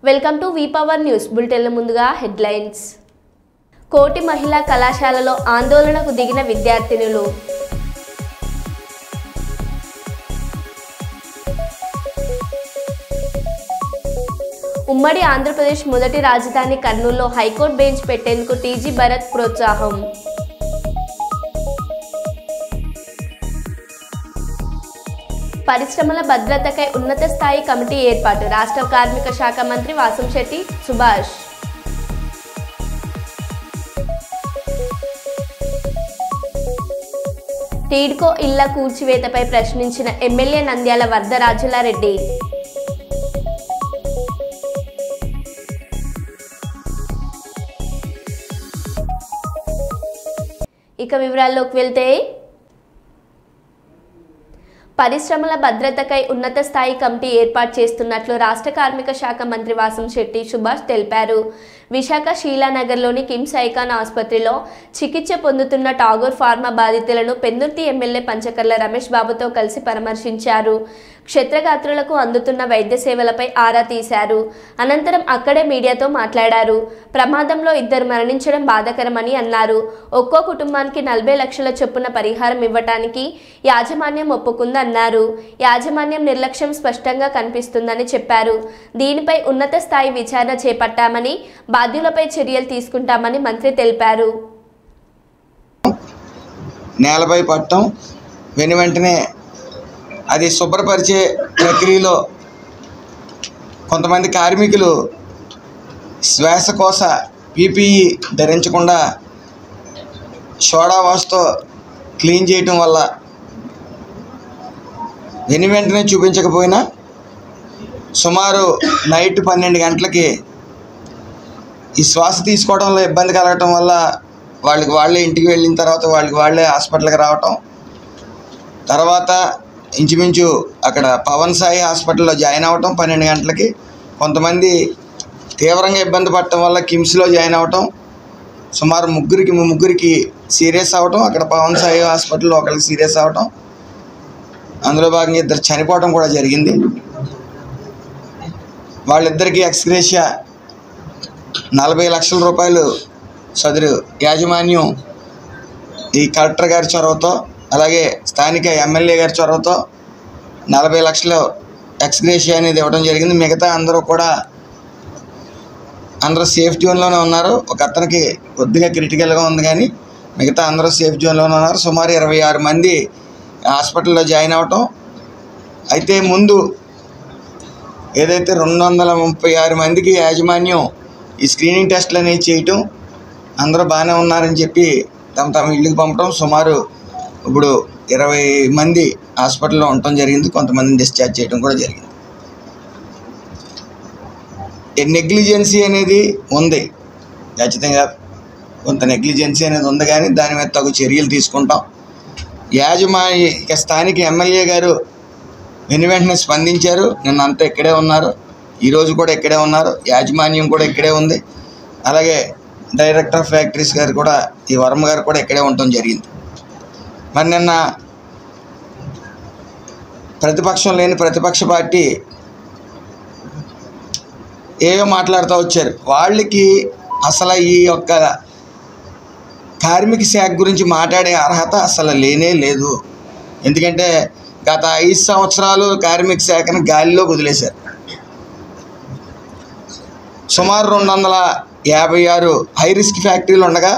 Welcome to V power news బులెటిన్ల ముందుగా headlines. కోటి మహిళా కళాశాలలో ఆందోళనకు దిగిన విద్యార్థినులు. ఉమ్మడి ఆంధ్రప్రదేశ్ మొదటి రాజధాని కర్నూలులో హైకోర్టు బెంచ్ పెట్టేందుకు టీజీ భరత్ ప్రోత్సాహం. పరిశ్రమల భద్రతకై ఉన్నత స్థాయి కమిటీ ఏర్పాటు. రాష్ట్ర కార్మిక శాఖ మంత్రి వాసంశెట్టి సుభాష్. టీడ్కో ఇళ్ల కూల్చివేతపై ప్రశ్నించిన ఎమ్మెల్యే నంద్యాల వరదరాజులారెడ్డి. ఇక వివరాల్లోకి వెళ్తే, పరిశ్రమల భద్రతకై ఉన్నత స్థాయి కమిటీ ఏర్పాటు చేస్తున్నట్లు రాష్ట్ర కార్మిక శాఖ మంత్రి వాసంశెట్టి సుభాష్ తెలిపారు. విశాఖ షీలానగర్లోని కిమ్స్ ఐకాన్ ఆసుపత్రిలో చికిత్స పొందుతున్న టాగోర్ ఫార్మా బాధితులను పెందుర్తి ఎమ్మెల్యే పంచకర్ల రమేష్ బాబుతో కలిసి పరామర్శించారు. క్షత్రగాత్రులకు అందుతున్న వైద్య సేవలపై ఆరా తీశారు. అనంతరం అక్కడే మీడియాతో మాట్లాడారు. ప్రమాదంలో 2 మరణించడం బాధాకరమని అన్నారు. ఒక్కో కుటుంబానికి 40 లక్షల చొప్పున పరిహారం ఇవ్వటానికి యాజమాన్యం ఒప్పుకుందన్నారు. యాజమాన్యం నిర్లక్ష్యం స్పష్టంగా కనిపిస్తుందని చెప్పారు. దీనిపై ఉన్నత స్థాయి విచారణ చేపట్టామని, బాధ్యులపై చర్యలు తీసుకుంటామని మంత్రి తెలిపారు. నేలపై పట్టడం, వెంటనే అది శుభ్రపరిచే ప్రక్రియలో కొంతమంది కార్మికులు శ్వాసకోశ పీపీఈ ధరించకుండా సోడా వాష్తో క్లీన్ చేయటం వల్ల వెంటనే చూపించకపోయినా సుమారు నైట్ 12 గంటలకి ఈ శ్వాస తీసుకోవడంలో ఇబ్బంది కలగటం వల్ల వాళ్ళే ఇంటికి వెళ్ళిన తర్వాత వాళ్ళే హాస్పిటల్కి రావటం, తర్వాత ఇంచుమించు అక్కడ పవన్ సాయి హాస్పిటల్లో జాయిన్ అవ్వటం 12 గంటలకి, కొంతమంది తీవ్రంగా ఇబ్బంది పడటం వల్ల కిమ్స్లో జాయిన్ అవ్వటం, సుమారు ముగ్గురికి సీరియస్ అవ్వటం, అక్కడ పవన్ సాయి హాస్పిటల్లో ఒకరికి సీరియస్ అవ్వటం, అందులో భాగంగా 2 చనిపోవటం కూడా జరిగింది. వాళ్ళిద్దరికీ ఎక్స్గ్రేషియా 40 లక్షల రూపాయలు సదరు యాజమాన్యం ఈ కలెక్టర్ గారి చొరవతో, అలాగే స్థానిక ఎమ్మెల్యే గారి చొరవతో 40 లక్షలు ఎక్స్గ్రేషియా అనేది ఇవ్వడం జరిగింది. మిగతా అందరూ సేఫ్ జోన్లోనే ఉన్నారు. ఒక అతనికి కొద్దిగా క్రిటికల్గా ఉంది, కానీ మిగతా అందరూ సేఫ్ జోన్లోనే ఉన్నారు. సుమారు 26 మంది హాస్పిటల్లో జాయిన్ అవ్వటం. అయితే ముందు ఏదైతే 236 మందికి యాజమాన్యం ఈ స్క్రీనింగ్ టెస్టులు అనేవి చేయటం, అందరూ బాగానే ఉన్నారని చెప్పి తమ ఇళ్ళకి పంపడం, సుమారు ఇప్పుడు 20 మంది హాస్పిటల్లో ఉండటం జరిగింది. కొంతమందిని డిశ్చార్జ్ చేయడం కూడా జరిగింది. నెగ్లిజెన్సీ అనేది ఉంది, ఖచ్చితంగా కొంత నెగ్లిజెన్సీ అనేది ఉంది, కానీ దాని మీద తగు చర్యలు తీసుకుంటాం. స్థానిక ఎమ్మెల్యే గారు వెంటనే స్పందించారు. నిన్నంతా ఇక్కడే ఉన్నారు, ఈరోజు కూడా ఇక్కడే ఉన్నారు, యాజమాన్యం కూడా ఇక్కడే ఉంది, అలాగే డైరెక్టర్ ఆఫ్ ఫ్యాక్టరీస్ గారు కూడా, ఈ వర్మ గారు కూడా ఇక్కడే ఉండటం జరిగింది. మరి నిన్న ప్రతిపక్షం లేని ప్రతిపక్ష పార్టీ ఏవో మాట్లాడుతూ వచ్చారు. వాళ్ళకి అసలు ఈ యొక్క కార్మిక శాఖ గురించి మాట్లాడే అర్హత అసలు లేనే లేదు. ఎందుకంటే గత 5 సంవత్సరాలు కార్మిక శాఖను గాలిలో వదిలేశారు. సుమారు 256 హై రిస్క్ ఫ్యాక్టరీలు ఉండగా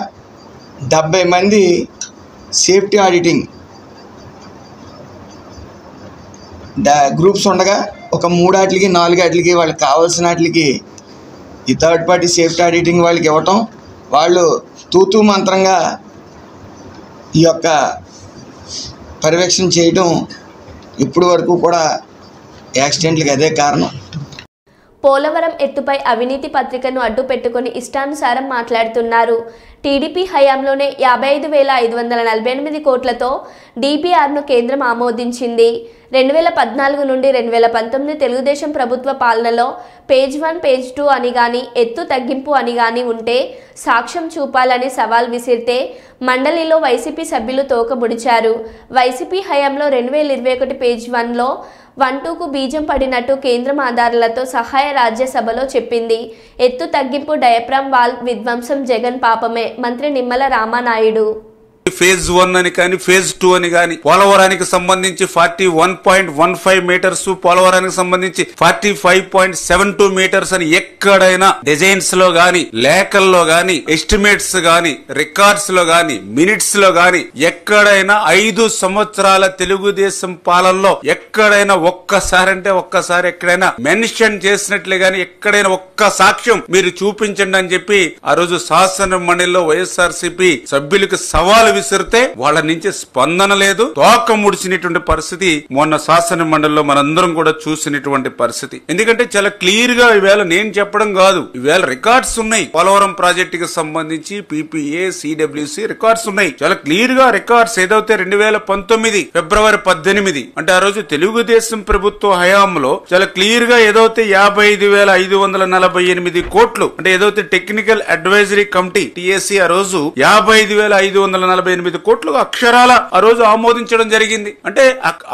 70 మంది సేఫ్టీ ఆడిటింగ్ గ్రూప్స్ ఉండగా ఒక 3 4 వాళ్ళకి కావాల్సిన వాటికి ఈ థర్డ్ పార్టీ సేఫ్టీ ఆడిటింగ్ వాళ్ళకి ఇవ్వటం, వాళ్ళు తూతూ మంత్రంగా ఈ యొక్క పర్యవేక్షణ చేయటం, ఇప్పటి వరకు కూడా యాక్సిడెంట్లకి అదే కారణం. పోలవరం ఎత్తుపై అవినీతి పత్రికను అడ్డు పెట్టుకుని ఇష్టానుసారం మాట్లాడుతున్నారు. టీడీపీ హయాంలోనే 55,548 కోట్లతో డీపీఆర్ను కేంద్రం ఆమోదించింది. 2014 నుండి 2019 తెలుగుదేశం ప్రభుత్వ పాలనలో పేజ్ 1, పేజ్ 2 అని గాని, ఎత్తు తగ్గింపు అని గాని ఉంటే సాక్ష్యం చూపాలని సవాల్ విసిరితే మండలిలో వైసీపీ సభ్యులు తోక ముడిచారు. వైసీపీ హయాంలో 2021 పేజ్ 1లో 1-2కు బీజం పడినట్టు కేంద్రం ఆధారాలతో సహాయ రాజ్యసభలో చెప్పింది. ఎత్తు తగ్గింపు డయాఫ్రామ్ వాల్ విధ్వంసం జగన్ పాపమే, మంత్రి నిమ్మల రామానాయుడు. ఫేజ్ 1 అని కానీ ఫేజ్ 2 అని కానీ పోలవరానికి సంబంధించి 41.15 మీటర్స్, పోలవరానికి సంబంధించి 45.72 మీటర్స్ అని ఎక్కడైనా డిజైన్స్ లో గాని, లేఖల్లో గాని, ఎస్టిమేట్స్ గాని, రికార్డ్స్ లో గాని, మినిట్స్ లో గాని ఎక్కడైనా 5 సంవత్సరాల తెలుగుదేశం పాలనలో ఎక్కడైనా ఒక్కసారి ఎక్కడైనా మెన్షన్ చేసినట్లే గాని ఎక్కడైనా ఒక్క సాక్ష్యం మీరు చూపించండి అని చెప్పి ఆ రోజు శాసన మండలిలో వైఎస్ఆర్సీపీ సభ్యులకు సవాలు విసిరితే వాళ్ళ నుంచి స్పందన లేదు. తోక ముడిచినటువంటి పరిస్థితి మొన్న శాసన మండలిలో మనందరం కూడా చూసినటువంటి పరిస్థితి. ఎందుకంటే చాలా క్లియర్ గా ఈవేళ నేను చెప్పడం కాదు, ఈవేళ రికార్డ్స్ ఉన్నాయి. పోలవరం ప్రాజెక్టుకి సంబంధించి PPA, CWC రికార్డ్స్ ఉన్నాయి. చాలా క్లియర్ గా రికార్డ్స్ ఏదైతే 2019 ఫిబ్రవరి 18 అంటే ఆ రోజు తెలుగుదేశం ప్రభుత్వ హయాంలో చాలా క్లియర్ గా ఏదైతే 55,548 కోట్లు అంటే ఏదైతే టెక్నికల్ అడ్వైజరీ కమిటీ TAC ఆ రోజు 55,548 కోట్లు అక్షరాల ఆ రోజు ఆమోదించడం జరిగింది. అంటే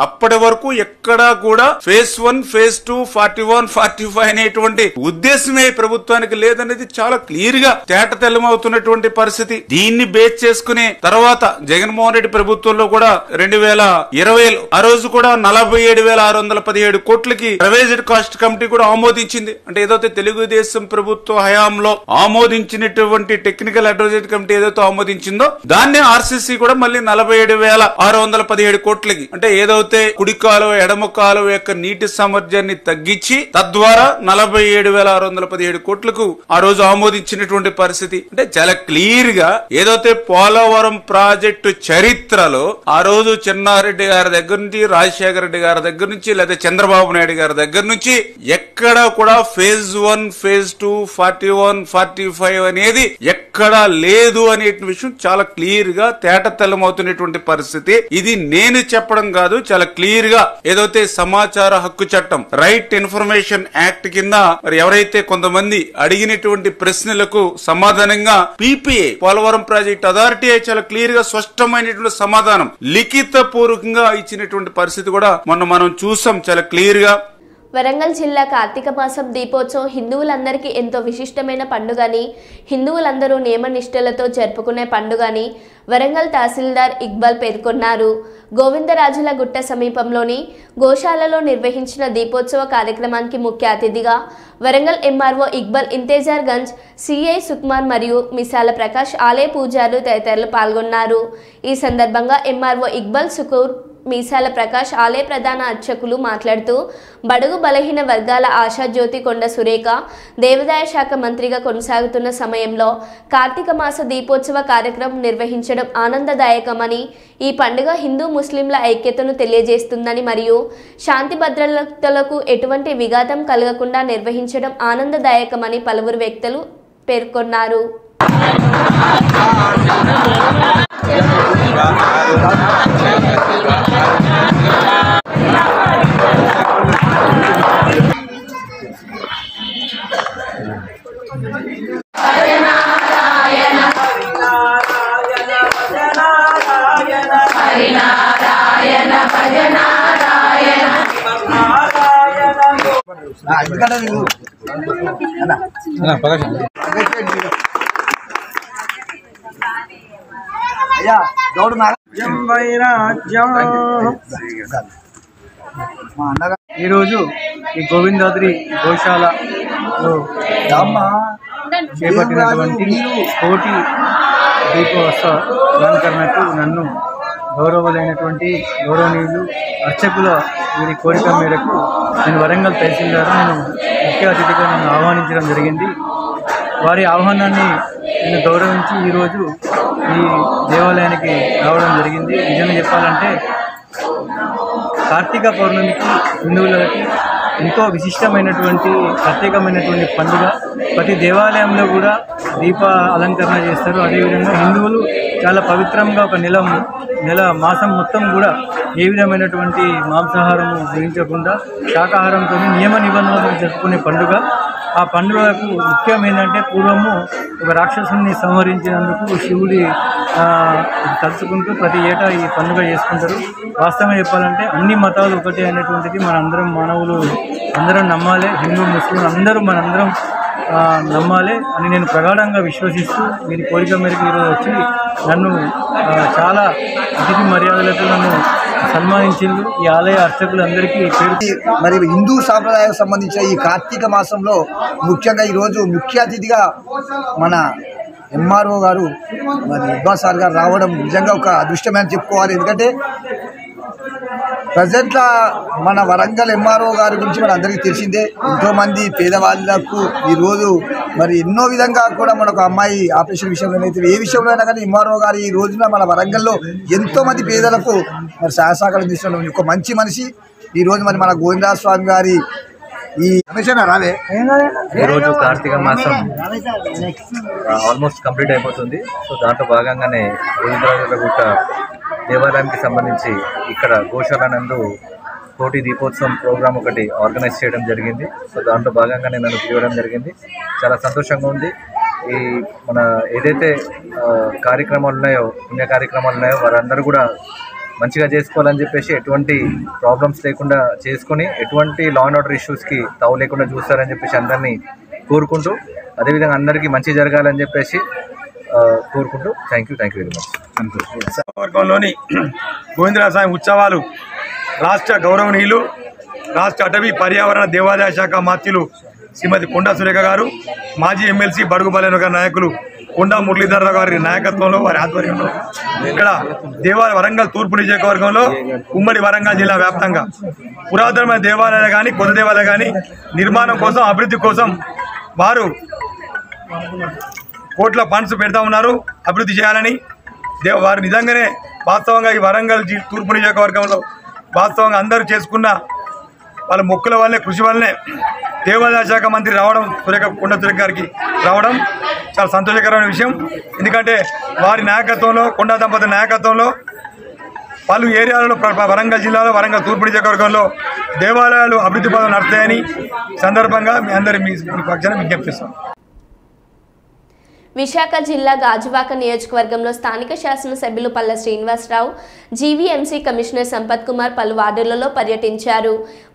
అప్పటి వరకు ఎక్కడా కూడా ఫేజ్ 1, ఫేజ్ 2, 41, 45 అనేటువంటి ఉద్దేశమే ప్రభుత్వానికి లేదనేది చాలా క్లియర్ గా తేటతెల్లమవుతున్నటువంటి పరిస్థితి. దీన్ని బేస్ చేసుకునే తర్వాత జగన్మోహన్ రెడ్డి ప్రభుత్వంలో కూడా 2020 ఆ రోజు కూడా 47,617 కోట్లకి రివైజ్డ్ కాస్ట్ కమిటీ కూడా ఆమోదించింది. అంటే ఏదైతే తెలుగుదేశం ప్రభుత్వ హయాంలో ఆమోదించినటువంటి టెక్నికల్ అడ్వైజరీ కమిటీ ఏదైతే ఆమోదించిందో దాన్ని RCC కూడా మళ్ళీ 47,617 కోట్లకి అంటే ఏదైతే కుడి కాలువ ఎడమ కాలువ యొక్క నీటి సామర్థ్యాన్ని తగ్గించి తద్వారా 47,617 కోట్లకు ఆ రోజు ఆమోదించినటువంటి పరిస్థితి. అంటే చాలా క్లియర్ గా ఏదైతే పోలవరం ప్రాజెక్టు చరిత్రలో ఆ రోజు చెన్నారెడ్డి గారి దగ్గర నుంచి, రాజశేఖర రెడ్డి గారి దగ్గర నుంచి, లేదా చంద్రబాబు నాయుడు గారి దగ్గర నుంచి ఎక్కడ కూడా ఫేజ్ 1, ఫేజ్ 2, 41, 45 అనేది ఎక్కడా లేదు అనే విషయం చాలా క్లియర్ గా తేటతెల్లమవుతున్నటువంటి పరిస్థితి. ఇది నేను చెప్పడం కాదు, చాలా క్లియర్ గా ఏదైతే సమాచార హక్కు చట్టం రైట్ ఇన్ఫర్మేషన్ యాక్ట్ కింద మరి ఎవరైతే కొంతమంది అడిగినటువంటి ప్రశ్నలకు సమాధానంగా PPA పోలవరం ప్రాజెక్ట్ అథారిటీ చాలా క్లియర్ గా స్పష్టమైనటువంటి సమాధానం లిఖిత పూర్వకంగా ఇచ్చినటువంటి పరిస్థితి కూడా మొన్న మనం చూసాం చాలా క్లియర్ గా. వరంగల్ జిల్లా కార్తీక మాసం దీపోత్సవం హిందువులందరికీ ఎంతో విశిష్టమైన పండుగని, హిందువులందరూ నియమనిష్టలతో జరుపుకునే పండుగని వరంగల్ తహసీల్దార్ ఇక్బాల్ పేర్కొన్నారు. గోవిందరాజుల గుట్ట సమీపంలోని గోశాలలో నిర్వహించిన దీపోత్సవ కార్యక్రమానికి ముఖ్య అతిథిగా వరంగల్ MRO ఇక్బాల్ ఇంతేజార్ గంజ్, CI సుకుమార్ మరియు మిసాల ప్రకాష్, ఆలయ పూజారులు తదితరులు పాల్గొన్నారు. ఈ సందర్భంగా MRO ఇక్బాల్, సుకూర్, మీసాల ప్రకాష్, ఆలయ ప్రధాన అర్చకులు మాట్లాడుతూ బడుగు బలహీన వర్గాల ఆశాజ్యోతి కొండ సురేఖ దేవాదాయ శాఖ మంత్రిగా కొనసాగుతున్న సమయంలో కార్తీక మాస దీపోత్సవ కార్యక్రమం నిర్వహించడం ఆనందదాయకమని, ఈ పండుగ హిందూ ముస్లింల ఐక్యతను తెలియజేస్తుందని మరియు శాంతి భద్రతలకు ఎటువంటి విఘాతం కలగకుండా నిర్వహించడం ఆనందదాయకమని పలువురు వ్యక్తులు పేర్కొన్నారు. ఈరోజు ఈ గోవిందాద్రి గోశాలలో చేపట్టినటువంటి కోటి దీపోత్సవ అలంకరణకు నన్ను గౌరవమైనటువంటి గౌరవనీయులు అర్చకుల వీరి కోరిక మేరకు నేను వరంగల్ తహసీల్దార్ నేను ముఖ్య అతిథిగా నన్ను ఆహ్వానించడం జరిగింది. వారి ఆహ్వానాన్ని నేను గౌరవించి ఈరోజు ఈ దేవాలయానికి రావడం జరిగింది. నిజంగా చెప్పాలంటే కార్తీక పౌర్ణమికి హిందువులకి ఎంతో విశిష్టమైనటువంటి ప్రత్యేకమైనటువంటి పండుగ. ప్రతి దేవాలయంలో కూడా దీప అలంకరణ చేస్తారు. అదేవిధంగా హిందువులు చాలా పవిత్రంగా ఒక నెల మాసం మొత్తం కూడా ఏ విధమైనటువంటి మాంసాహారము గ్రహించకుండా శాకాహారంతో నియమ నిబంధనలు జరుపుకునే పండుగ. ఆ పండుగకు ముఖ్యం ఏంటంటే పూర్వము ఒక రాక్షసుని సంహరించినందుకు శివుడి తలుచుకుంటూ ప్రతి ఏటా ఈ పండుగ చేసుకుంటారు. వాస్తవంగా చెప్పాలంటే అన్ని మతాలు ఒకటే అనేటువంటిది మనందరం మానవులు అందరం నమ్మాలి. హిందూ ముస్లిం అందరూ మనందరం నమ్మాలి అని నేను ప్రగాఢంగా విశ్వసిస్తూ వీరి కోరిక మేరకు ఈరోజు వచ్చి నన్ను చాలా అతిథి మర్యాదలతో నన్ను సన్మానించింది. ఈ ఆలయ అర్చకులందరికీ పేరు. మరి హిందూ సాంప్రదాయాలకు సంబంధించిన ఈ కార్తీక మాసంలో ముఖ్యంగా ఈరోజు ముఖ్య అతిథిగా మన ఎంఆర్ఓ గారు మరి ఇబ్బాస్ సార్ గారు రావడం నిజంగా ఒక అదృష్టమని చెప్పుకోవాలి. ఎందుకంటే ప్రజెంట్గా మన వరంగల్ ఎంఆర్ఓ గారి గురించి మన అందరికీ తెలిసిందే. ఎంతోమంది పేదవాళ్ళకు ఈరోజు మరి ఎన్నో విధంగా కూడా మనకు అమ్మాయి ఆపరేషన్ విషయంలోనైతే ఏ విషయంలో అయినా కానీ ఎంఆర్ఓ గారు ఈ రోజున మన వరంగల్లో ఎంతోమంది పేదలకు మరి సహాయసహకారం తీసుకున్న ఒక మంచి మనిషి. ఈరోజు మరి మన గోవిందరాజ స్వామి గారి ఈ రాలే ఈరోజు కార్తీక మాసం ఆల్మోస్ట్ కంప్లీట్ అయిపోతుంది. సో దాంట్లో భాగంగానే గోవిందరాజులగుట్ట దేవాలయానికి సంబంధించి ఇక్కడ గోశాల నందు కోటి దీపోత్సవం ప్రోగ్రామ్ ఒకటి ఆర్గనైజ్ చేయడం జరిగింది. సో దాంట్లో భాగంగానే నన్ను పిలవడం జరిగింది. చాలా సంతోషంగా ఉంది. ఈ మన ఏదైతే కార్యక్రమాలు ఉన్నాయో పుణ్య కార్యక్రమాలు ఉన్నాయో వారందరూ కూడా మంచిగా చేసుకోవాలని చెప్పేసి ఎటువంటి ప్రాబ్లమ్స్ లేకుండా చేసుకొని ఎటువంటి లా అండ్ ఆర్డర్ ఇష్యూస్కి తావు లేకుండా చూస్తారని చెప్పేసి అందరినీ కోరుకుంటూ అదేవిధంగా అందరికీ మంచి జరగాలని చెప్పేసి కోరుకుంటూ థ్యాంక్ యూ వెరీ మచ్. వర్గంలోని గోవిందరాజ స్వామి ఉత్సవాలు రాష్ట్ర గౌరవనీయులు రాష్ట్ర అటవీ పర్యావరణ దేవాదాయ శాఖ మాత్యులు శ్రీమతి కొండా సురేఖ గారు, మాజీ ఎమ్మెల్సీ బడుగు బలైన గారి నాయకులు కొండా మురళీధరరావు గారి నాయకత్వంలో వారి ఆధ్వర్యంలో ఇక్కడ వరంగల్ తూర్పు నియోజకవర్గంలో ఉమ్మడి వరంగల్ జిల్లా వ్యాప్తంగా పురాతనమైన దేవాలయాలు కానీ కొత్త దేవాలయాలు కానీ నిర్మాణం కోసం అభివృద్ధి కోసం వారు కోట్ల ఫండ్స్ పెడతా ఉన్నారు అభివృద్ధి చేయాలని. వారు నిజంగానే వాస్తవంగా ఈ వరంగల్ తూర్పు నియోజకవర్గంలో వాస్తవంగా అందరూ చేసుకున్న వాళ్ళ మొక్కుల వల్లే కృషి వల్లనే దేవాదాయ శాఖ మంత్రి రావడం కొండా సురేఖ గారికి రావడం చాలా సంతోషకరమైన విషయం. ఎందుకంటే వారి నాయకత్వంలో కొండా దంపతుల నాయకత్వంలో పలు ఏరియాలలో వరంగల్ జిల్లాలో వరంగల్ తూర్పు నియోజకవర్గంలో దేవాలయాలు అభివృద్ధి పనులు నడుస్తాయని సందర్భంగా మీ అందరి మీ పక్షాన విజ్ఞప్తి చేస్తాం. విశాఖ జిల్లా గాజువాక నియోజకవర్గంలో స్థానిక శాసనసభ్యులు పల్ల శ్రీనివాసరావు, జీవీఎంసీ కమిషనర్ సంపత్ కుమార్ పలు వార్డులలో పర్యటించారు.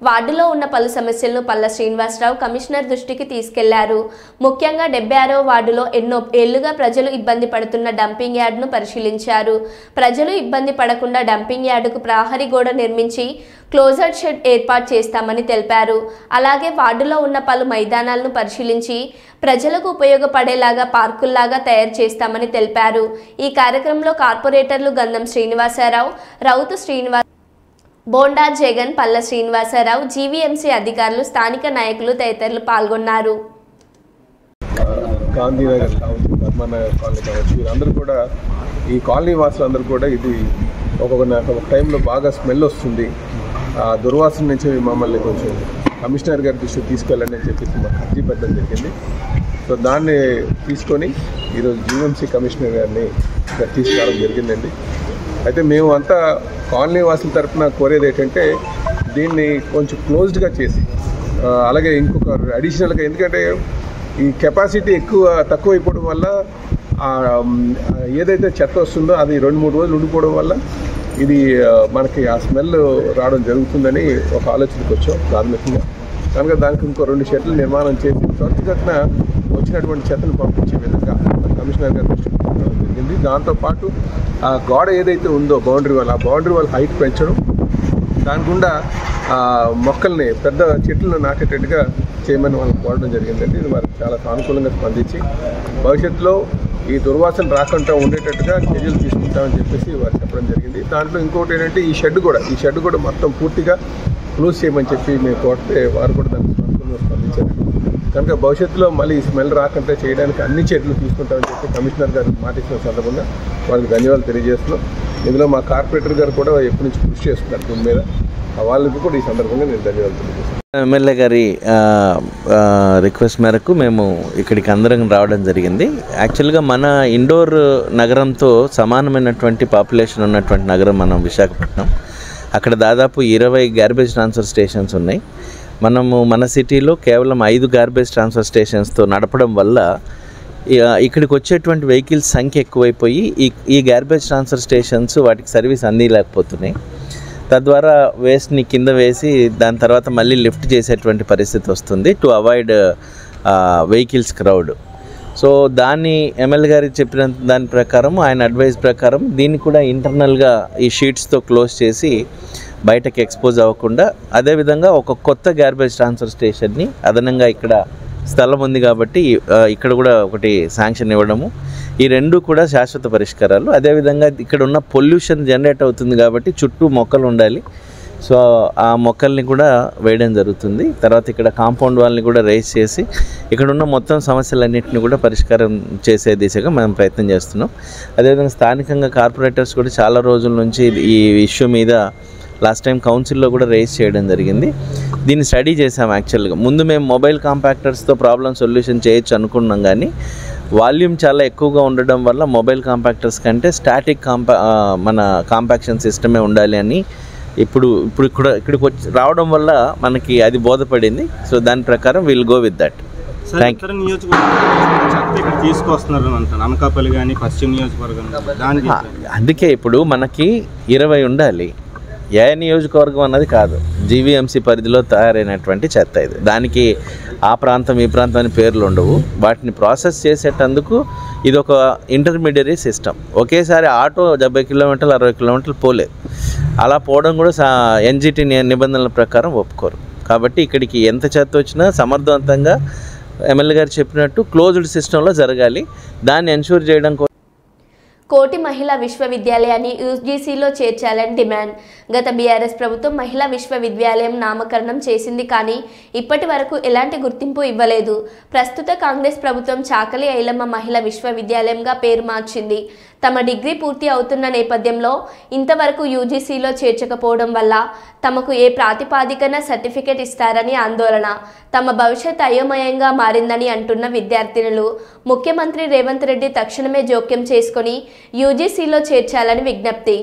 వార్డులో ఉన్న పలు సమస్యలను పల్ల శ్రీనివాసరావు కమిషనర్ దృష్టికి తీసుకెళ్లారు. ముఖ్యంగా 76వ వార్డులో ఎన్నో ఏళ్లుగా ప్రజలు ఇబ్బంది పడుతున్న డంపింగ్ యార్డును పరిశీలించారు. ప్రజలు ఇబ్బంది పడకుండా డంపింగ్ యార్డుకు ప్రహరీ గోడ నిర్మించి క్లోజర్ షెడ్ ఏర్పాటు చేస్తామని తెలిపారు. అలాగే వార్డులో ఉన్న పలు మైదానాలను పరిశీలించి ప్రజలకు ఉపయోగపడేలాగా పార్కుల్లాగా తయారు చేస్తామని తెలిపారు. ఈ కార్యక్రమంలో కార్పొరేటర్లు గంధం శ్రీనివాసరావు, రౌతు శ్రీనివాస్, బోండా జగన్, పల్ల శ్రీనివాసరావు, జీవీఎంసీ అధికారులు, స్థానిక నాయకులు తదితరులు పాల్గొన్నారు. గాంధీనగర్ కావచ్చు, ధర్మనగర్ కాలనీ కావచ్చు, వీరందరూ కూడా ఈ కాలనీ వాసులందరూ కూడా ఇది ఒక టైంలో బాగా స్మెల్ వస్తుంది, ఆ దుర్వాసన నుంచి మమ్మల్ని కొంచెం కమిషనర్ గారి దృష్టికి తీసుకెళ్ళండి అని చెప్పేసి మాకు అర్జీ పెట్టడం జరిగింది. సో దాన్ని తీసుకొని ఈరోజు జీవీఎంసీ కమిషనర్ గారిని ఇక్కడ తీసుకురావడం జరిగిందండి. అయితే మేము అంతా కాలనీ వాసుల తరఫున కోరేది ఏంటంటే దీన్ని కొంచెం క్లోజ్డ్గా చేసి అలాగే ఇంకొక అడిషనల్గా, ఎందుకంటే ఈ కెపాసిటీ తక్కువ అయిపోవడం వల్ల ఏదైతే చెత్త వస్తుందో అది 2-3 రోజులు ఉండిపోవడం వల్ల ఇది మనకి ఆ స్మెల్ రావడం జరుగుతుందని ఒక ఆలోచనకు వచ్చాం ప్రాథమికంగా. కనుక దానికి ఇంకో 2 షెడ్లు నిర్మాణం చేసి త్వరితగతిన వచ్చినటువంటి చెత్తను పంపించే విధంగా కమిషనర్ గారు దృష్టి పెట్టడం జరిగింది. దాంతోపాటు ఆ గోడ ఏదైతే ఉందో బౌండరీ వాల్, ఆ బౌండరీ వాల్ హైట్ పెంచడం, దాని గుండా మొక్కల్ని పెద్ద చెట్లను నాటేటట్టుగా చేయమని వాళ్ళకి కోరడం జరిగిందండి. ఇది వారికి చాలా సానుకూలంగా స్పందించి భవిష్యత్తులో ఈ దుర్వాసన రాకుండా ఉండేటట్టుగా చర్యలు తీసుకుంటామని చెప్పేసి వారు చెప్పడం జరిగింది. దాంట్లో ఇంకోటి ఏంటంటే ఈ షెడ్ కూడా మొత్తం పూర్తిగా క్లోజ్ చేయమని చెప్పి మేము కోరితే వారు కూడా దానికి సానుకూలంగా స్పందించారు. కనుక భవిష్యత్తులో మళ్ళీ ఈ స్మెల్ రాకుండా చేయడానికి అన్ని చర్యలు తీసుకుంటామని చెప్పి కమిషనర్ గారు మాట ఇచ్చిన సందర్భంగా వాళ్ళకి ధన్యవాదాలు తెలియజేస్తున్నాం. ఇందులో మా కార్పొరేటర్ గారు కూడా ఎప్పటి నుంచి కృషి చేస్తున్నారు దీని మీద, వాళ్ళకి కూడా ఈ సందర్భంగా నేను ధన్యవాదాలు తెలియజేస్తాను. ఎమ్మెల్యే గారి రిక్వెస్ట్ మేరకు మేము ఇక్కడికి అందరం రావడం జరిగింది. యాక్చువల్గా మన ఇండోర్ నగరంతో సమానమైనటువంటి పాపులేషన్ ఉన్నటువంటి నగరం మనం విశాఖపట్నం. అక్కడ దాదాపు 20 గార్బేజ్ ట్రాన్స్ఫర్ స్టేషన్స్ ఉన్నాయి. మనము మన సిటీలో కేవలం 5 గార్బేజ్ ట్రాన్స్ఫర్ స్టేషన్స్తో నడపడం వల్ల ఇక్కడికి వచ్చేటువంటి వెహికల్స్ సంఖ్య ఎక్కువైపోయి ఈ గార్బేజ్ ట్రాన్స్ఫర్ స్టేషన్స్ వాటికి సర్వీస్ అందిలేకపోతున్నాయి. తద్వారా వేస్ట్ని కింద వేసి దాని తర్వాత మళ్ళీ లిఫ్ట్ చేసేటువంటి పరిస్థితి వస్తుంది to avoid vehicles crowd. So దాన్ని ఎమ్మెల్యే గారికి చెప్పిన దాని ప్రకారం, ఆయన అడ్వైస్ ప్రకారం దీన్ని కూడా ఇంటర్నల్గా ఈ షీట్స్తో క్లోజ్ చేసి బయటకు ఎక్స్పోజ్ అవ్వకుండా, అదేవిధంగా ఒక కొత్త గార్బేజ్ ట్రాన్స్ఫర్ స్టేషన్ని అదనంగా ఇక్కడ స్థలం ఉంది కాబట్టి ఇక్కడ కూడా ఒకటి శాంక్షన్ ఇవ్వడము, ఈ రెండు కూడా శాశ్వత పరిష్కారాలు. అదేవిధంగా ఇక్కడ ఉన్న పొల్యూషన్ జనరేట్ అవుతుంది కాబట్టి చుట్టూ మొక్కలు ఉండాలి. సో ఆ మొక్కల్ని కూడా వేయడం జరుగుతుంది. తర్వాత ఇక్కడ కాంపౌండ్ వాళ్ళని కూడా రేస్ చేసి ఇక్కడ ఉన్న మొత్తం సమస్యలన్నింటినీ కూడా పరిష్కారం చేసే దిశగా మనం ప్రయత్నం చేస్తున్నాం. అదేవిధంగా స్థానికంగా కార్పొరేటర్స్ కూడా చాలా రోజుల నుంచి ఈ ఇష్యూ మీద లాస్ట్ టైం కౌన్సిల్లో కూడా రేస్ చేయడం జరిగింది. దీన్ని స్టడీ చేసాం. యాక్చువల్గా ముందు మేము మొబైల్ కాంపాక్టర్స్తో ప్రాబ్లం సొల్యూషన్ చేయొచ్చు అనుకున్నాం, కానీ వాల్యూమ్ చాలా ఎక్కువగా ఉండడం వల్ల మొబైల్ కాంపాక్టర్స్ కంటే స్టాటిక్ మన కాంపాక్షన్ సిస్టమే ఉండాలి అని ఇప్పుడు ఇక్కడికి వచ్చి రావడం వల్ల మనకి అది బోధపడింది. సో దాని ప్రకారం will go with that. Thank you. తీసుకొస్తున్నారు అనకాపల్లి కానీ పశ్చిమ నియోజకవర్గం, అందుకే ఇప్పుడు మనకి 20 ఉండాలి. ఏ నియోజకవర్గం అన్నది కాదు, జీవీఎంసీ పరిధిలో తయారైనటువంటి చెత్త ఇది. దానికి ఆ ప్రాంతం ఈ ప్రాంతం అని పేర్లు ఉండవు. వాటిని ప్రాసెస్ చేసేటందుకు ఇది ఒక ఇంటర్మీడియరీ సిస్టమ్. ఒకేసారి ఆటో 70 కిలోమీటర్లు 60 కిలోమీటర్లు పోలేదు. అలా పోవడం కూడా ఎన్జిటి నిబంధనల ప్రకారం ఒప్పుకోరు. కాబట్టి ఇక్కడికి ఎంత చెత్త వచ్చినా సమర్థవంతంగా ఎమ్మెల్యే గారు చెప్పినట్టు క్లోజ్డ్ సిస్టంలో జరగాలి. దాన్ని ఎన్షూర్ చేయడం కోటి మహిళా విశ్వవిద్యాలయాన్ని యూజీసీలో చేర్చాలని డిమాండ్. గత బీఆర్ఎస్ ప్రభుత్వం మహిళా విశ్వవిద్యాలయం నామకరణం చేసింది, కానీ ఇప్పటి వరకు ఎలాంటి గుర్తింపు ఇవ్వలేదు. ప్రస్తుత కాంగ్రెస్ ప్రభుత్వం చాకలి ఐలమ్మ మహిళా విశ్వవిద్యాలయంగా పేరు మార్చింది. తమ డిగ్రీ పూర్తి అవుతున్న నేపథ్యంలో ఇంతవరకు యూజీసీలో చేర్చకపోవడం వల్ల తమకు ఏ ప్రాతిపాదికన సర్టిఫికేట్ ఇస్తారని ఆందోళన. తమ భవిష్యత్ అయోమయంగా మారిందని అంటున్న విద్యార్థినులు ముఖ్యమంత్రి రేవంత్ రెడ్డి తక్షణమే జోక్యం చేసుకుని యూజీసీలో చేర్చాలని విజ్ఞప్తి.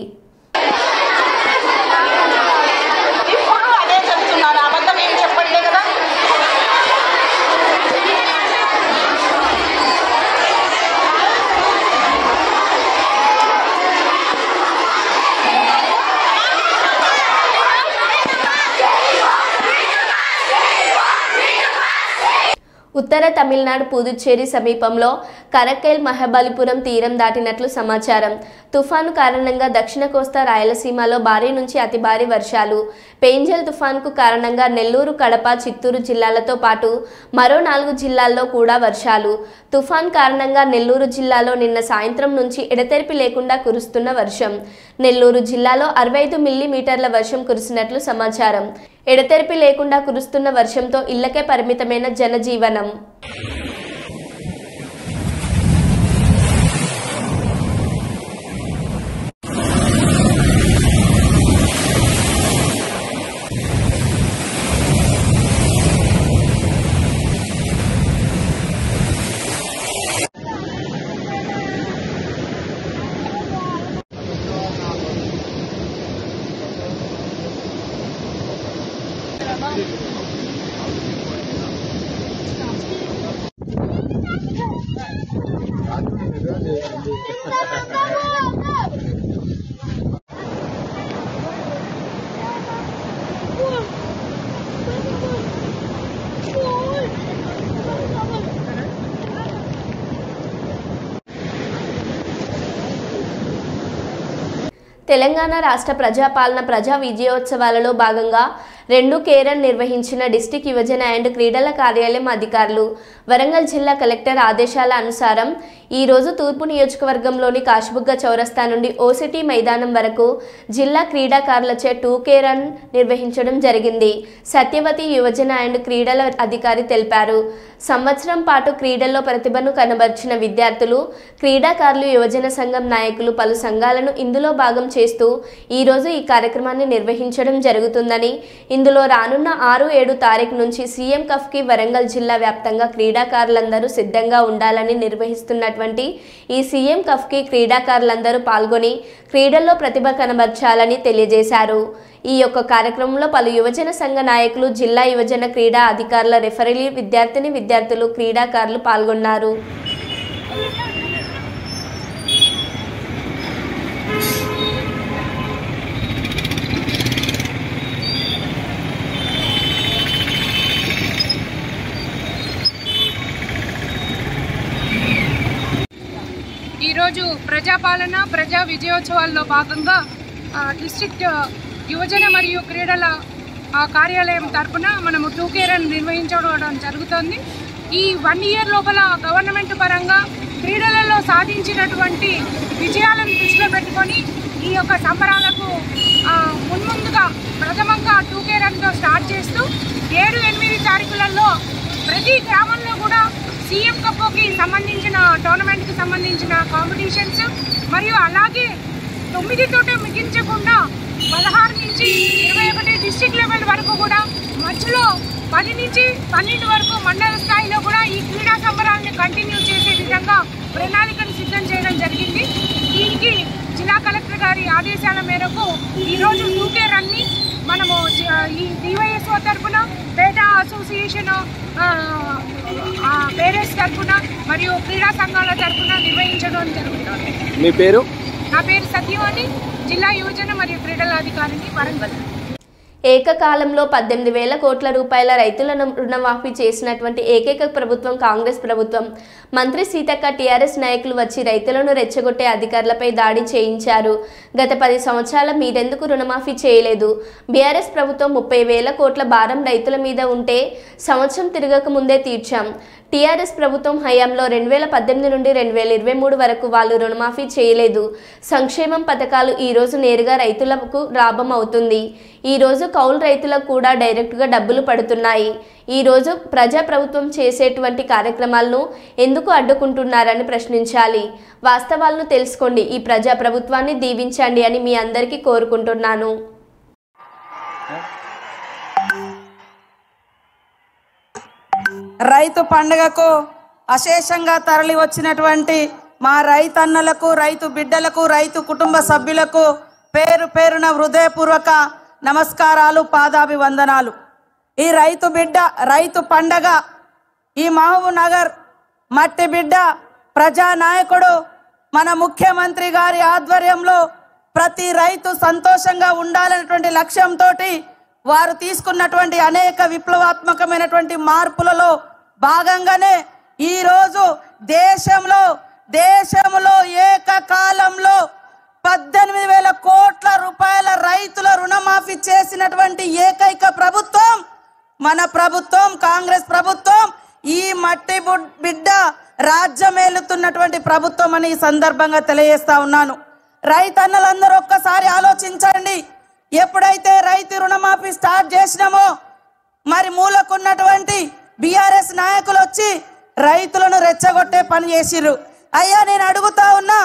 ఉత్తర తమిళనాడు పుదుచ్చేరి సమీపంలో కరక్కైల్ మహాబలిపురం తీరం దాటినట్లు సమాచారం. తుఫాను కారణంగా దక్షిణ కోస్తా రాయలసీమలో భారీ నుంచి అతి భారీ వర్షాలు. పేంజల్ తుఫాన్కు కారణంగా నెల్లూరు, కడప, చిత్తూరు జిల్లాలతో పాటు మరో 4 జిల్లాల్లో కూడా వర్షాలు. తుఫాన్ కారణంగా నెల్లూరు జిల్లాలో నిన్న సాయంత్రం నుంచి ఎడతెరిపి లేకుండా కురుస్తున్న వర్షం. నెల్లూరు జిల్లాలో 65 మిల్లీమీటర్ల వర్షం కురిసినట్లు సమాచారం. ఎడతెరిపి లేకుండా కురుస్తున్న వర్షంతో ఇళ్లకే పరిమితమైన జనజీవనం. తెలంగాణ రాష్ట్ర ప్రజాపాలన ప్రజా విజయోత్సవాలలో భాగంగా 2 కేరన్ నిర్వహించిన డిస్ట్రిక్ట్ యువజన అండ్ క్రీడల కార్యాలయం అధికారులు. వరంగల్ జిల్లా కలెక్టర్ ఆదేశాల అనుసారం ఈ రోజు తూర్పు నియోజకవర్గంలోని కాశీబుగ్గ చౌరస్తా నుండి ఓసిటీ మైదానం వరకు జిల్లా క్రీడాకారులచే 2 కేరన్ నిర్వహించడం జరిగింది. సత్యవతి యువజన అండ్ క్రీడల అధికారి తెలిపారు. సంవత్సరం పాటు క్రీడల్లో ప్రతిభను కనబర్చిన విద్యార్థులు, క్రీడాకారులు, యువజన సంఘం నాయకులు పలు సంఘాలను ఇందులో భాగం చేస్తూ ఈరోజు ఈ కార్యక్రమాన్ని నిర్వహించడం జరుగుతుందని, ఇందులో రానున్న 6-7 తారీఖు నుంచి సీఎం కఫ్కి వరంగల్ జిల్లా వ్యాప్తంగా క్రీడాకారులందరూ సిద్ధంగా ఉండాలని నిర్వహిస్తున్నట్లు నిర్వహిస్తున్నటువంటి ఈ సీఎం కప్కి క్రీడాకారులందరూ పాల్గొని క్రీడల్లో ప్రతిభ కనబర్చాలని తెలియజేశారు. ఈ యొక్క కార్యక్రమంలో పలు యువజన సంఘ నాయకులు, జిల్లా యువజన క్రీడా అధికారుల, రెఫరీలు, విద్యార్థులు, క్రీడాకారులు పాల్గొన్నారు. ఈరోజు ప్రజాపాలన ప్రజా విజయోత్సవాల్లో భాగంగా డిస్ట్రిక్ట్ యువజన మరియు క్రీడల కార్యాలయం తరఫున మనము 2K రన్ నిర్వహించడం జరుగుతుంది. ఈ 1 ఇయర్ లోపల గవర్నమెంట్ పరంగా క్రీడలలో సాధించినటువంటి విజయాలను దృష్టిలో పెట్టుకొని ఈ యొక్క సంబరాలకు మున్ముందుగా ప్రథమంగా 2K రన్తో స్టార్ట్ చేస్తూ 7-8 తారీఖులలో ప్రతి గ్రామంలో కూడా సీఎం కప్కి సంబంధించిన టోర్నమెంట్కి సంబంధించిన కాంపిటీషన్స్ మరియు అలాగే 9తోటే ముగించకుండా 16 నుంచి 21 డిస్ట్రిక్ట్ లెవెల్ వరకు కూడా మధ్యలో 10 నుంచి 12 వరకు మండల స్థాయిలో కూడా ఈ క్రీడా సంబరాలను కంటిన్యూ చేసే విధంగా ప్రణాళికను సిద్ధం చేయడం జరిగింది. దీనికి జిల్లా కలెక్టర్ గారి ఆదేశాల మేరకు ఈరోజు 2K రన్ని మనము ఈ డివైఎస్ఓ తరఫున, పేట అసోసియేషన్ పేరెంట్స్ తరఫున మరియు క్రీడా సంఘాల తరఫున నిర్వహించడం జరుగుతుంది. మీ పేరు? నా పేరు సత్యవాణి, జిల్లా యువజన మరియు క్రీడల అధికారిని, వరంగల్. ఏకకాలంలో 18,000 కోట్ల రూపాయల రైతులను రుణమాఫీ చేసినటువంటి ఏకైక ప్రభుత్వం కాంగ్రెస్ ప్రభుత్వం. మంత్రి సీతక్క, టీఆర్ఎస్ నాయకులు వచ్చి రైతులను రెచ్చగొట్టే అధికారులపై దాడి చేయించారు. గత 10 సంవత్సరాల మీరెందుకు రుణమాఫీ చేయలేదు? బీఆర్ఎస్ ప్రభుత్వం 30,000 కోట్ల భారం రైతుల మీద ఉంటే సంవత్సరం తిరగక ముందే తీర్చాం. టీఆర్ఎస్ ప్రభుత్వం హయాంలో 2018 నుండి 2023 వరకు వాళ్ళు రుణమాఫీ చేయలేదు. సంక్షేమం పథకాలు ఈరోజు నేరుగా రైతులకు లాభం అవుతుంది. ఈరోజు కౌలు రైతులకు కూడా డైరెక్ట్గా డబ్బులు పడుతున్నాయి. ఈరోజు ప్రజాప్రభుత్వం చేసేటువంటి కార్యక్రమాలను ఎందుకు అడ్డుకుంటున్నారని ప్రశ్నించాలి. వాస్తవాలను తెలుసుకోండి. ఈ ప్రజాప్రభుత్వాన్ని దీవించండి అని మీ అందరికీ కోరుకుంటున్నాను. రైతు పండుగకు అశేషంగా తరలి వచ్చినటువంటి మా రైతన్నలకు, రైతు బిడ్డలకు, రైతు కుటుంబ సభ్యులకు పేరు పేరున హృదయపూర్వక నమస్కారాలు, పాదాభివందనాలు. ఈ రైతు పండగ ఈ మహబూబ్ నగర్ మట్టి బిడ్డ ప్రజానాయకుడు మన ముఖ్యమంత్రి గారి ఆధ్వర్యంలో ప్రతి రైతు సంతోషంగా ఉండాలనేటువంటి లక్ష్యంతో వారు తీసుకున్నటువంటి అనేక విప్లవాత్మకమైనటువంటి మార్పులలో భాగంగానే ఈరోజు దేశంలో ఏకకాలంలో 18,000 కోట్ల రూపాయల రైతుల రుణమాఫీ చేసినటువంటి ఏకైక ప్రభుత్వం మన ప్రభుత్వం, కాంగ్రెస్ ప్రభుత్వం. ఈ మట్టి బిడ్డ రాజ్యమేలుతున్నటువంటి ప్రభుత్వం అని ఈ సందర్భంగా తెలియజేస్తా ఉన్నాను. రైతన్నలందరూ ఒక్కసారి ఆలోచించండి. ఎప్పుడైతే రైతు రుణమాఫీ స్టార్ట్ చేసినామో మరి మూలకున్నటువంటి బీఆర్ఎస్ నాయకులు వచ్చి రైతులను రెచ్చగొట్టే పని చేసిర్రు. అయ్యా, నేను అడుగుతా ఉన్నా,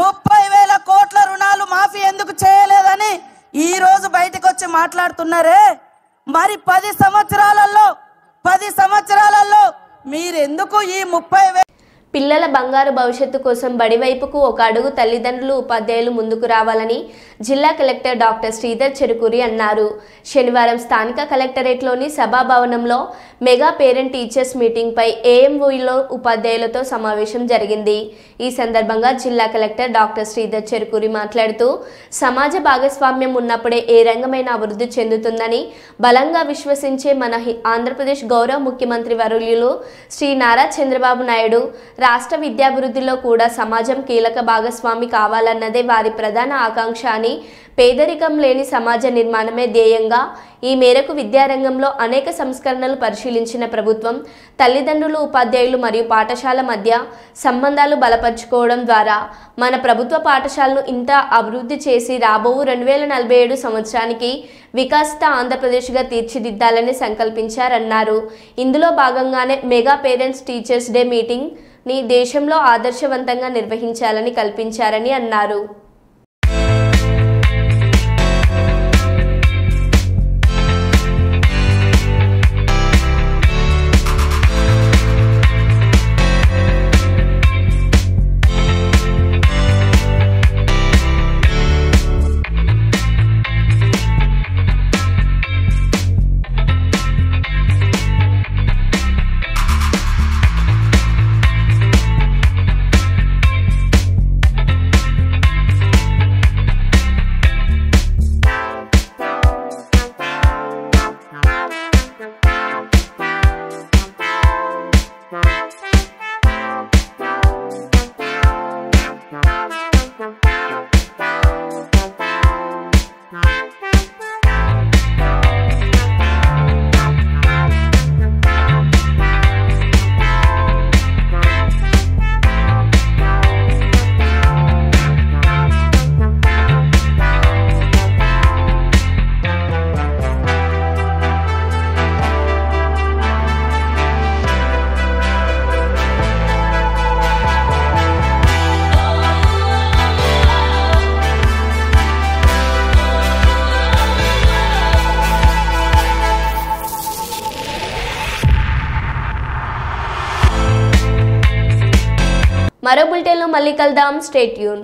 30,000 కోట్ల రుణాలు మాఫీ ఎందుకు చేయలేదని ఈ రోజు బయటకు వచ్చి మాట్లాడుతున్నారే. మరి 10 సంవత్సరాలలో మీరెందుకు ఈ 30,000 పిల్లల బంగారు భవిష్యత్తు కోసం బడివైపుకు ఒక అడుగు తల్లిదండ్రులు, ఉపాధ్యాయులు ముందుకు రావాలని జిల్లా కలెక్టర్ డాక్టర్ శ్రీధర్ చెరుకూరి అన్నారు. శనివారం స్థానిక కలెక్టరేట్లోని సభాభవనంలో మెగా పేరెంట్ టీచర్స్ మీటింగ్పై ఏఎంఓలో ఉపాధ్యాయులతో సమావేశం జరిగింది. ఈ సందర్భంగా జిల్లా కలెక్టర్ డాక్టర్ శ్రీధర్ చెరుకూరి మాట్లాడుతూ సమాజ భాగస్వామ్యం ఉన్నప్పుడే ఏ రంగమైన అభివృద్ధి చెందుతుందని బలంగా విశ్వసించే మన ఆంధ్రప్రదేశ్ గౌరవ ముఖ్యమంత్రి వర్యులు శ్రీ నారా చంద్రబాబు నాయుడు రాష్ట్ర విద్యాభివృద్ధిలో కూడా సమాజం కీలక భాగస్వామి కావాలన్నదే వారి ప్రధాన ఆకాంక్ష అని, పేదరికం లేని సమాజ నిర్మాణమే ధ్యేయంగా ఈ మేరకు విద్యారంగంలో అనేక సంస్కరణలు పరిశీలించిన ప్రభుత్వం తల్లిదండ్రులు, ఉపాధ్యాయులు మరియు పాఠశాల మధ్య సంబంధాలు బలపరుచుకోవడం ద్వారా మన ప్రభుత్వ పాఠశాలను ఇంత అభివృద్ధి చేసి రాబోవు 2047 సంవత్సరానికి వికసిత ఆంధ్రప్రదేశ్గా తీర్చిదిద్దాలని సంకల్పించారన్నారు. ఇందులో భాగంగానే మెగా పేరెంట్స్ టీచర్స్ డే మీటింగ్ని దేశంలో ఆదర్శవంతంగా నిర్వహించాలని కల్పించారని అన్నారు. బులెటిన్లలో మళ్ళీ కలుద్దాం. Stay tune.